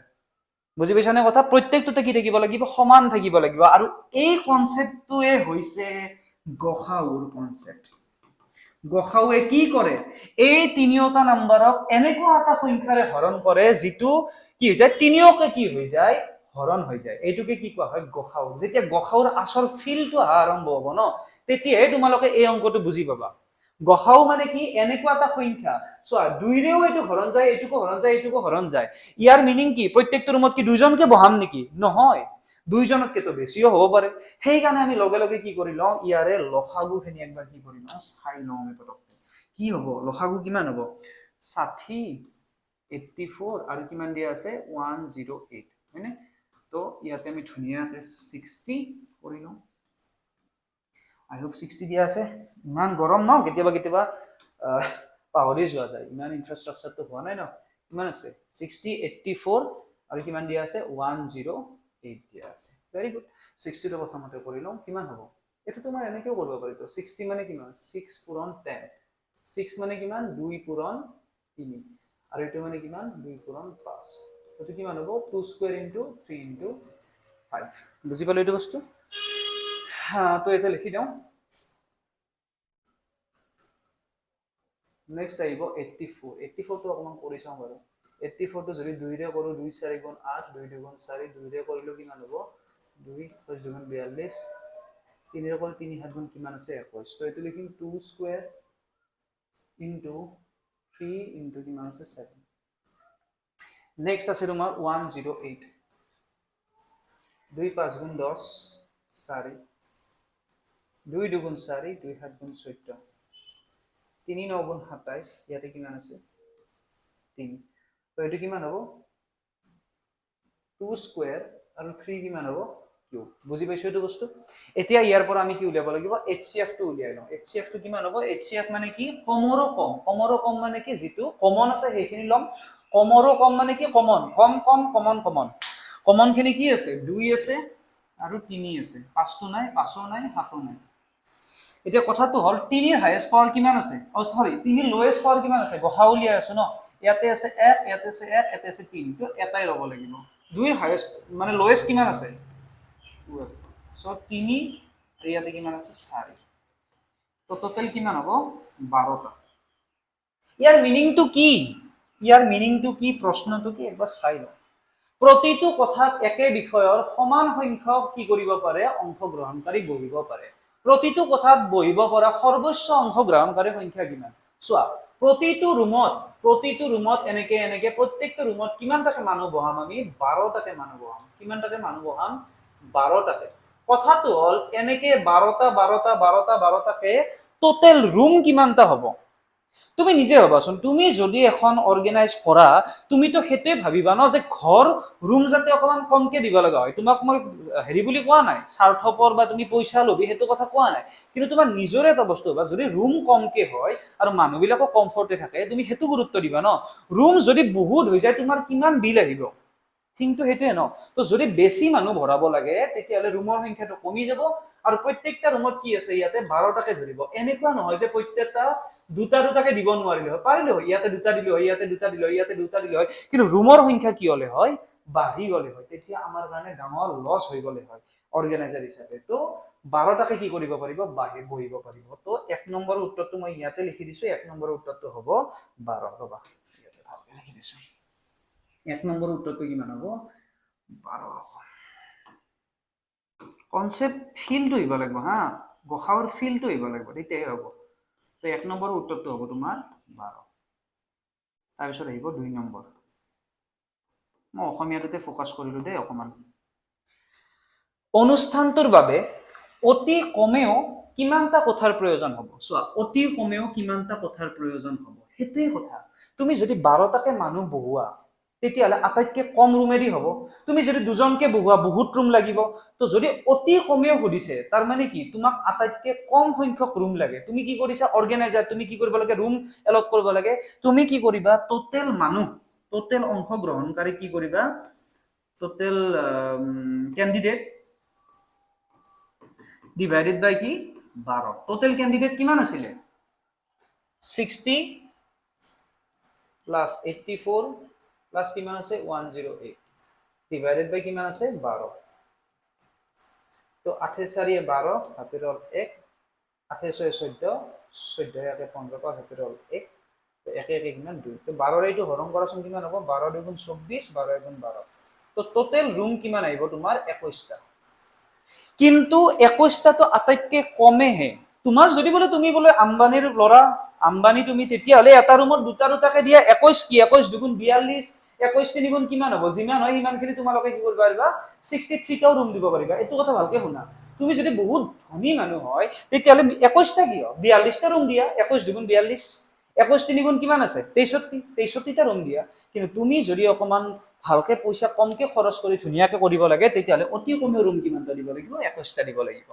বুজি পাইছানে কথা প্ৰত্যেকটোতে কি থাকিব লাগিব সমান থাকিব লাগিব আৰু এই কনসেপ্টটোৱে হৈছে গসাউৰ কনসেপ্ট গসাউৱে কি কৰে এই তিনিওটা নাম্বাৰক এনেকুৱা এটা সংখ্যাৰে হৰণ কৰে যিটো কি হৈ যায় তিনিওকে কি হৈ যায় হৰণ হৈ যায় এইটোকে কি কোৱা হয় গসাউ যেতিয়া গসাউৰ আচল ফিলটো আৰম্ভ হ'ব ন তেতিয়াহে তোমালোকে এই অংকটো বুজি পাবা গসাউ মানে কি এনেকুৱা এটা সংখ্যা চোৱা দুইৰেও এইটো হৰণ যায় এইটোকো হৰণ যায় এইটোকো হৰণ যায় ইয়াৰ মিনিং কি প্ৰত্যেকটো ৰুমত কি দুইজনকে বহাম নেকি নহয় দুইজনতকে তো বেছিও হ'ব পাৰে সেই কাৰণে আমি লগে লগে কি কৰি লওঁ ইয়াৰে লসাগুখিনি একবাৰ কি কৰি লওঁ চাই লওঁ আমি পটককে কি হ'ব লসাগু কিমান হ'ব 60 84 আৰু কিমান দিয়া আছে 108 হয়নে তো ইয়াতে আমি ধুনীয়াকে 60 কৰি লওঁ আই হোপ 60 দিয়া আছে ইমান গৰম ন কেতিয়াবা কেতিয়াবা পাহৰি যোৱা যায় ইমান ইনফ্ৰাষ্ট্ৰাকচাৰটো হোৱা নাই ন কিমান আছে 60 84 আৰু কিমান দিয়া আছে 108 দিয়া আছে ভেৰি গুড 60 টো প্ৰথমতে কৰি লওঁ কিমান হ'ব এটো তোমাৰ এনেকেও কৰিব পাৰি তো 60 মানে কিমান 6 পূৰণ 10 6 মানে কিমান 2 পূৰণ 3 আৰু এটো মানে কিমান 2 পূৰণ 5 এটো কিমান হ'ব 2 স্কয়াৰ ইনটু 3 ইনটু 5 বুজি পালো এইটো বস্তু হ্যাঁ তো এটা লিখি দাও নেক্সট আহিব 84 84 টো অকমান কৰি চাওঁ বাৰু 84 টো যদি 2 ৰে কৰো 2 4 গুণ 8 2 2 গুণ 4 2 ৰে কৰিলে কিমান হ'ব 2 5 2 গুণ 42 3 ৰে কৰিলে 3 7 গুণ কিমান আছে 21 তো এটো লিখিম 2 স্কয়াৰ ইনটু 3 ইনটু কিমান আছে 7 নেক্সট আছে তোমাৰ 108 2 5 গুণ 10 4 2 2 গুণ 4 2 7 গুণ 14 3 9 গুণ 27 ইয়াতে কিমান আছে 3 তো এটো কিমান হ'ব 2 স্কয়াৰ আৰু 3 কিমান হ'ব কিউব বুজি পাইছো এটো বস্তু এতিয়া ইয়াৰ পৰা আমি কি উলিয়াব লাগিব HCF টো উলিয়াই লওঁ HCF টো কিমান হ'ব HCF মানে কি কমৰো কম মানে কি যেটো কমন আছে সেইখিনি লম কমৰো কম মানে কি কমন কমন খিনি কি আছে 2 আছে আৰু 3 আছে 5 টো নাই 5ও নাই 7ও নাই এতিয়া কথাটো হল 3 এর হাইয়েস্ট পাওয়ার কিমান আছে ও সরি 3 এর লোয়েস্ট পাওয়ার কিমান আছে গহাউলিয়া আছে ন ইয়াতে আছে 1 ইয়াতে আছে 1 ইয়াতে আছে 3 তো এটাই লব লাগিব 2 এর হাইয়েস্ট মানে লোয়েস্ট কিমান আছে 2 আছে সো 3 আর ইয়াতে কিমান আছে 4 তো টোটাল কিমান হ'ব 12টা ইয়াৰ মিনিংটো কি প্ৰশ্নটো কি একবাৰ চাই লও প্ৰতিটো কথাত একে বিষয়ৰ সমান সংখ্যক কি কৰিব পাৰে অংশগ্ৰহণকাৰী বহিব পাৰে প্ৰতিটো কথাত বহিব পৰা সৰ্বোচ্চ অংশগ্ৰহণকাৰী সংখ্যা কিমান চোৱা প্ৰতিটো ৰুমত এনেকে প্ৰত্যেকটো ৰুমত কিমানটাকে মানুহ বহাম আমি 12টাকে মানুহ বহাম কিমানটাকে মানুহ বহাম 12টাকে কথাটো হল এনেকে 12টাকে টোটাল ৰুম কিমানটা হ'ব তুমি নিজে ভাবাচোন, তুমি যদি এখন অৰ্গেনাইজ কৰা, তুমিতো সেইটোৱে ভাবিবা ন যে ঘৰ ৰুম যাতে অকমান কমকে দিব লগা হয়। তোমাক মই হেৰি বুলি কোৱা নাই, স্বাৰ্থপৰ বা তুমি পইচা ল'বি সেইটো কথা কোৱা নাই, কিন্তু তোমাৰ নিজৰে এটা বস্তু হ'বা, যদি ৰুম কমকে হয় আৰু মানুহবিলাকো কমফৰ্টে থাকে, তুমি সেইটো গুৰুত্ব দিবা ন। ৰুম যদি বহুত হৈ যায়, তোমাৰ কিমান বিল আহিব, থিংটো সেইটোৱে ন। তো যদি বেছি মানুহ ভৰাব লাগে, তেতিয়াহ'লে ৰুমৰ সংখ্যাটো কমি যাব, আৰু প্ৰত্যেকটা ৰুমত কি আছে, ইয়াতে 12টাকে ধৰিব। এনেকুৱা নহয় যে প্ৰত্যেকটা দুটা দুটাকে দিব নোৱাৰিলে হয়, পাৰিলে হয়, ইয়াতে দুটা দিলে হয়, ইয়াতে দুটা দিলে হয়, ইয়াতে দুটা দিলে হয়, কিন্তু ৰুমৰ সংখ্যা কি হলে হয়, বাঢ়ি গলে হয়, তেতিয়া আমাৰ কাৰণে ডাঙৰ লছ হৈ গলে হয় অৰ্গেনাইজাৰ হিচাপে। তো 12টাকে কি কৰিব পাৰিব, বহিব পাৰিব। তো 1 নম্বৰৰ উত্তৰটো মই ইয়াতে লিখি দিছো, 1 নম্বৰৰ উত্তৰটো হ'ব 12। ৰবা ইয়াতে ভালকে লিখি দিছো, 1 নম্বৰৰ উত্তৰটো কিমান হ'ব, 12 হ'ব। কনসেপ্ট ফিলটো আহিব লাগিব হা, গসাউৰ ফিলটো আহিব লাগিব, তেতিয়াহে হ'ব। তো 1 নম্বৰৰ উত্তৰটো হ'ব তোমাৰ 12। তাৰপিছত আহিব 2 নম্বৰ। মই অসমীয়াটোতে ফ'কাছ কৰিলো দেই অকমান। অনুষ্ঠানটোৰ বাবে অতি কমেও কিমানটা কোঠাৰ প্ৰয়োজন হ'ব। চোৱা, অতি কমেও কিমানটা কোঠাৰ প্ৰয়োজন হ'ব, সেইটোৱে কথা। তুমি যদি 12টাকে মানুহ বহোৱা, তেতিয়াহ'লে আটাইতকৈ কম ৰুমেদি হ'ব। তুমি যদি দুজনকে বহোৱা, বহুত ৰুম লাগিব। তো যদি অতি কমেও সুধিছে, তাৰ মানে কি, তোমাক আটাইতকৈ কম সংখ্যক ৰুম লাগে। তুমি কি কৰিছা, অৰ্গেনাইজাৰ, তুমি কি কৰিব লাগে, ৰুম এলট কৰিব লাগে। তুমি কি কৰিবা, টোটেল মানুহ, টোটেল অংশগ্ৰহণকাৰী কি কৰিবা, টোটেল কেণ্ডিডেট ডিভাইডেড বাই কি, 12। টোটেল কেণ্ডিডেট কিমান আছিলে, 60 প্লাস 84 প্লাস কিমান আছে 108 ডিভাইডেড বাই কিমান আছে 12। তো 8 4 12, হাতের হল 1, 8 6 14, 14 1 15, হাতের হল 1, তো 1 1 কিমান 2। তো 12 এইটো হৰণ কৰাচোন কিমান হ'ব, 12 2 24, 12 1 12। তো টোটেল ৰুম কিমান আহিব তোমাৰ 21টা। কিন্তু 21টাটো আটাইতকৈ কমেহে। তোমাৰ যদি বোলে তুমি বোলে আম্বানীৰ ল'ৰা, আম্বানী তুমি, তেতিয়াহ'লে এটা ৰুমত দুটা দুটাকে দিয়া, 21 কি, 21 2 42, 21 3 গুণ কিমান হ'ব, যিমান হয় সিমানখিনি তোমালোকে কি কৰিব পাৰিবা, 63টাও ৰুম দিব পাৰিবা। এইটো কথা ভালকে শুনা। তুমি যদি বহুত ধনী মানুহ হয়, তেতিয়াহ'লে 21টা কিয়, 42টা ৰুম দিয়া, 21 2 42, 21 3 গুণ কিমান আছে 63, 63টা ৰুম দিয়া। কিন্তু তুমি যদি অকমান ভালকে পইচা কমকে খৰচ কৰি ধুনীয়াকে কৰিব লাগে, তেতিয়াহ'লে অতি কমেও ৰুম কিমানটা দিব লাগিব, 21টা দিব লাগিব।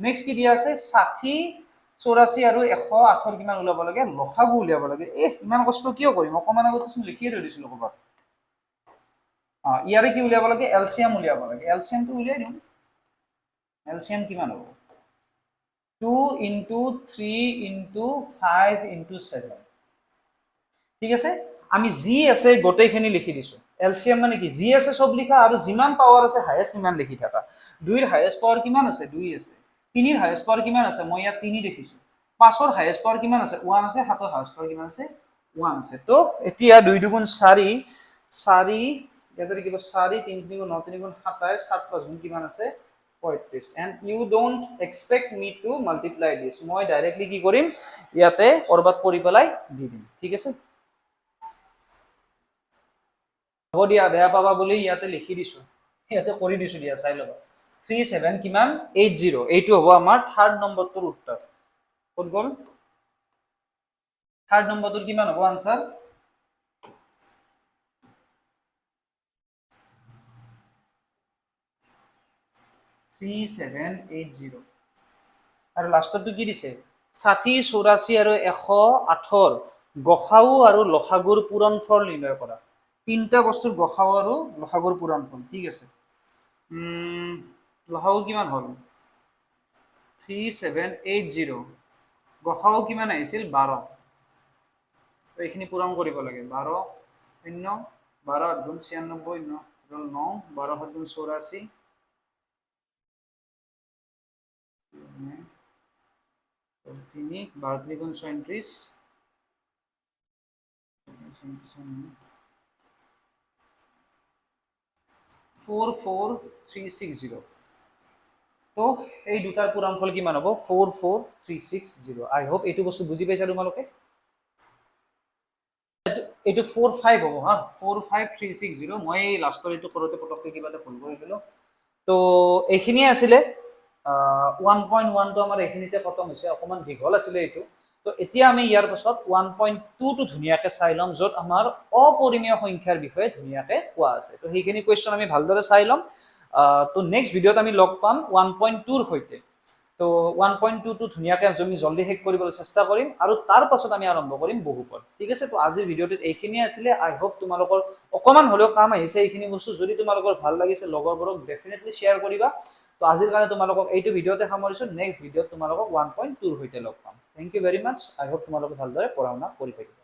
নেক্সট কি দিয়া আছে, 60 84 আৰু 108 কিমান ওলাব লাগে, লসাগু উলিয়াব লাগে। ইমান কষ্ট কিয় কৰিম, অকমান আগতে চোন লিখিয়ে থৈ দিছিলো ক'ৰবাত। ইয়াৰে কি উলিয়াব লাগে, এলচিএম উলিয়াব লাগে। এলচিএমটো উলিয়াই দিওঁ। এলচিএম কিমান হ'ব, 2 into 3 into 5 into 7। ঠিক আছে, আমি যি আছে গোটেইখিনি লিখি দিছো। এলচিএম মানে কি, যি আছে চব লিখা, আৰু যিমান পাৱাৰ আছে হায়েষ্ট সিমান লিখি থাকা। 2ৰ হায়েষ্ট পাৱাৰ কিমান আছে, 2 আছে। 3ৰ হায়েষ্ট পাৱাৰ কিমান আছে, মই ইয়াত 3 দেখিছো। 5ৰ হায়েষ্ট পাৱাৰ কিমান আছে, 1 আছে। 7ৰ হায়েষ্ট পাৱাৰ কিমান আছে, 1 আছে। তো এতিয়া 2 2 4, 4 ইয়াতে লিখিব 4 3 3 9 3 27, 7 5 গুণ কিমান আছে 35। And you don't expect me to multiply দিছ, মই ডাইৰেক্টলি কি কৰিম, ইয়াতে কৰবাত কৰি পেলাই দি দিম। ঠিক আছে, হ'ব দিয়া, বেয়া পাবা বুলি ইয়াতে লিখি দিছো, ইয়াতে কৰি দিছো দিয়া, চাই ল'বা। 37 কিমান 80, এইটো হ'ব আমাৰ 3rd নম্বৰটোৰ উত্তৰ। ক'ত গ'ল, 3rd নম্বৰটোৰ কিমান হ'ব আনসাৰ, 3780। আৰু লাষ্টটো কি দিছে, 60 84 আৰু 108ৰ গসাউ আৰু লসাগুৰ পূৰণফল নিৰ্ণয় কৰা। তিনিটা বস্তুৰ গসাউ আৰু লসাগুৰ পূৰণফল। ঠিক আছে, লসাগু কিমান হ'ল 3780, গসাউ কিমান আহিছিল 12। এইখিনি পূৰণ কৰিব লাগে, 12 শূন্য 12 8 গুণ 96 9 12 7 গুণ 84, 3 12 3 গুণ 36, 44360। তো এই দুটাৰ পূৰণফল কিমান হ'ব, 44360। আই হোপ এইটো বস্তু বুজি পাইছা তোমালোকে। এইটো 45 হ'ব হা, 45360। মই লাষ্টৰ এইটো কৰোঁতে পটককৈ কিবা এটা ভুল কৰি দিলোঁ। তো এইখিনিয়ে আছিলে 1.1টো আমাৰ এইখিনিতে খতম হৈছে। অকণমান দীঘল আছিলে এইটো, তো এতিয়া আমি ইয়াৰ পাছত 1.2 টো ধুনীয়াকৈ চাই ল'ম য'ত আমাৰ অপৰিমেয় সংখ্যাৰ বিষয়ে ধুনীয়াকৈ কোৱা আছে তো সেইখিনি কুৱেশ্যন আমি ভালদৰে চাই ল'ম তো নেক্সট ভিডিঅ'ত আমি লগ পাম 1.2 ৰ সৈতে তো 1.2 টো ধুনীয়াকৈ আমি জলদি শেষ কৰিবলৈ চেষ্টা কৰিম আৰু তাৰ পাছত আমি আৰম্ভ কৰিম বহুপদ ঠিক আছে তো আজিৰ ভিডিঅ'টোত এইখিনিয়ে আছিলে আই হোপ তোমালোকৰ অকমান হ'লেও কাম আহিছে এইখিনি বস্তু যদি তোমালোকৰ ভাল লাগিছে লগৰবোৰক ডেফিনেটলি শ্বেয়াৰ কৰিবা তো আজিৰ কাৰণে তোমালোকক এইটো ভিডিঅ'তে সামৰিছোঁ নেক্সট ভিডিঅ'ত তোমালোকক 1.2 ৰ সৈতে লগ পাম thank you very much I hope তোমালোকে ভালদৰে পঢ়া শুনা কৰি থাকিবা